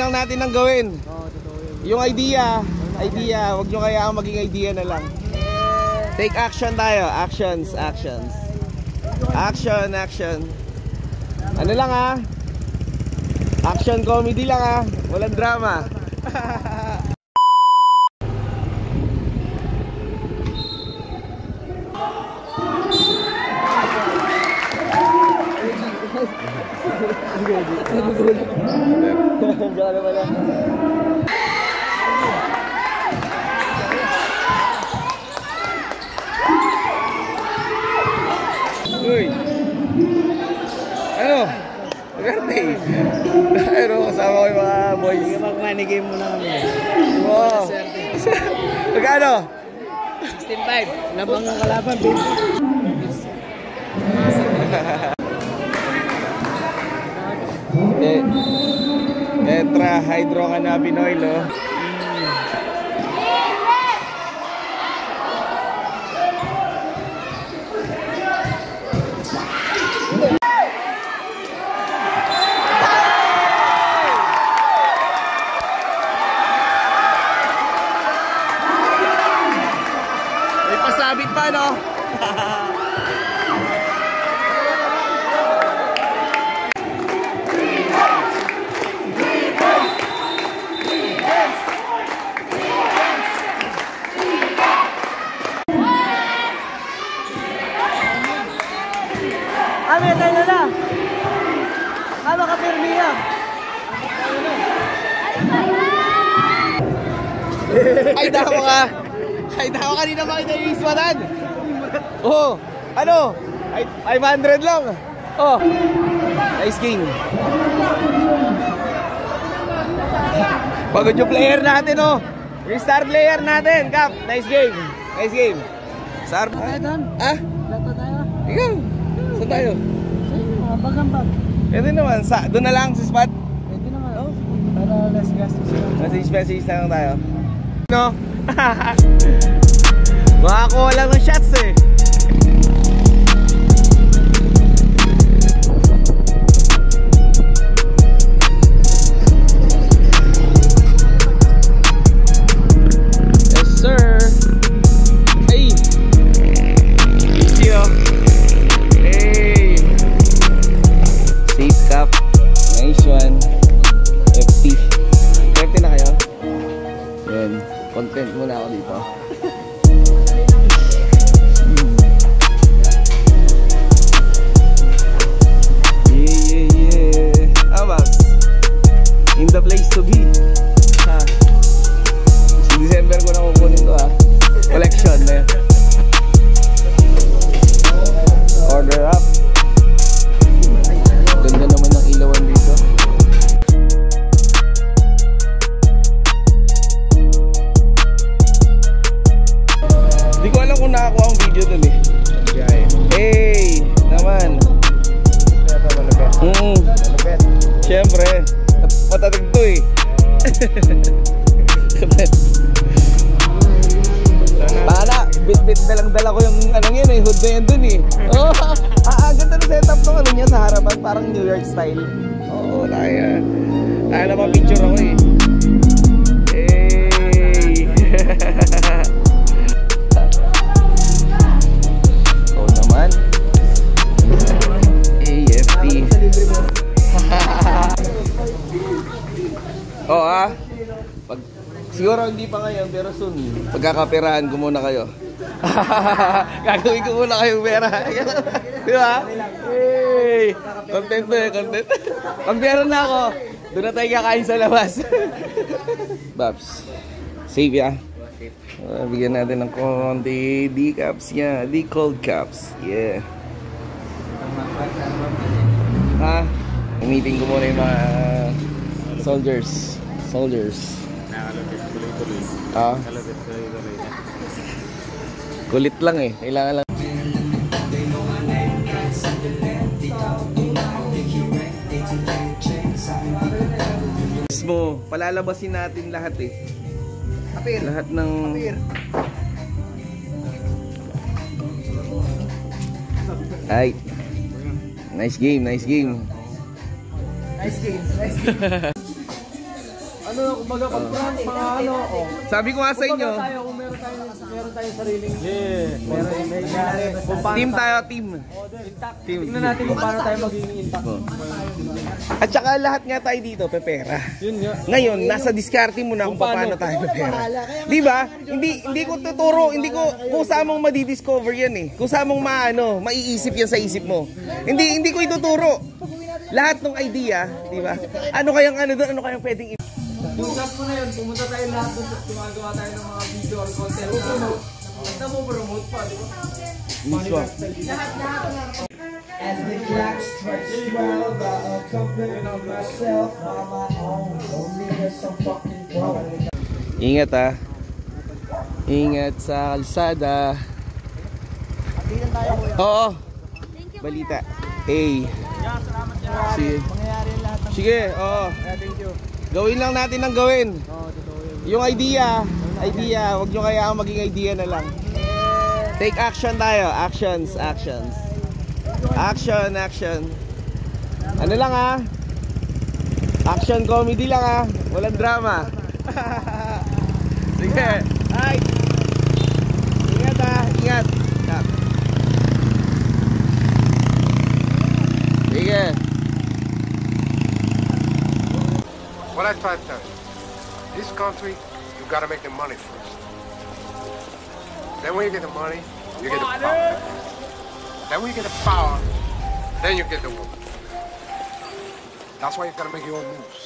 lang natin ang gawin. Oo, totoo yun. Yung idea, wag nyo kaya ang maging idea na lang. Take action tayo. Actions. Action. Ano lang ha? Action comedy lang ha. Walang drama. Uy. Ano? Birthday. Pero kasama ko yung mga boys. Sige, mag-money game muna kami. Wow. Magkano? 16.5. Labang ang kalaban, baby. Tetra hydrocannabinol, oh. May pasabit pa, no? Kami tayo na. Kama ka pirmiya. Ay, dako ka. Ay, dako kanina makita yung iswanan. Oh, ano? 500 lang. Oh, nice king. Pagod yung player natin, oh. Yung star player natin, Kap. Nice game. Star. Ah? Lato tayo. Ikaw. Saan tayo? Mga bagambag. Pwede naman. Doon na lang sa spot. Pwede naman. Oh. Para less gastos yun. Message na lang tayo. No? Makakuha lang ng shots eh. Yes sir. Hey. Easy oh. Hey. Safe cup. Nice one. FT. FT na kayo? Yan. Content muna ako dito. Yeah. Abas. In the place to be. Ha. Sa December ko na kukunin to ha. Collection na yan. Order up. Ganda naman ng ilawan dito. Hindi ko alam kung nakakuha ang video dun eh. Hey! Naman. Siyempre. Matatag to eh. Para, bit-bit dalang-dala ko yung anong yun eh. Hood na yan dun eh. Oh, ganda ng setup ng ano niya sa harapan. Parang New York style. Oo, kaya na pa-picture ako eh. Hey! Oo naman. AFT. Oo ah. Siguro hindi pa ngayon pero soon. Pagkakaperahan ko muna kayo. Gagawin ko muna kayong pera. Di ba? Hey! Content to eh, content. Pag meron na ako, doon na tayo kakain sa labas. Babs, save ya. Bigyan natin ng konti D-caps niya. D-cold caps. Yeah. Ha? Meeting ko muna yung mga soldiers. Ah? Kulit lang eh. Kailangan lang. Mo, palalabasin natin lahat eh. Apir. Lahat ng apir. Ay. Nice game. Ano, kumbaga pag prank, mga ano, oh. Sabi ko nga sa inyo, Kumbaga tayo, kung meron tayong sariling, meron nangyari. team tayo, team. Team. Tingnan natin kung paano tayo magiging impact. At saka lahat nga tayo dito, pepera. Yun nga. Ngayon, nasa diskarte mo na kung paano tayo pepera. Di ba? Hindi ko tuturo, hindi ko, kung saan mong madidiscover yan eh. Kung saan mong maiisip yan sa isip mo. Hindi ko ituturo. Lahat ng idea, di ba? Ano kayang pwedeng Yung shop ko na yun, pumunta tayo lahat doon at gumagawa tayo ng mga video or content. Basta mo promote pa, di ba? mismo? As the clock strikes 12, I accompany myself by my own. Don't need us some fucking grown. Ingat ah. Ingat sa kalsada. Oo. Balita. Hey. Sige. Sige, oo. Gawin lang natin ang gawin. Yung idea, wag nyo kaya maging idea na lang. Take action tayo. Actions. Action. Ano lang ah? Action comedy lang ah. Walang drama. Sige. Ay. Ingat ah. Ingat. Sige. What I try to tell you, this country, you gotta make the money first. Then when you get the money, you get the power. Then when you get the power, then you get the woman. That's why you gotta make your own moves.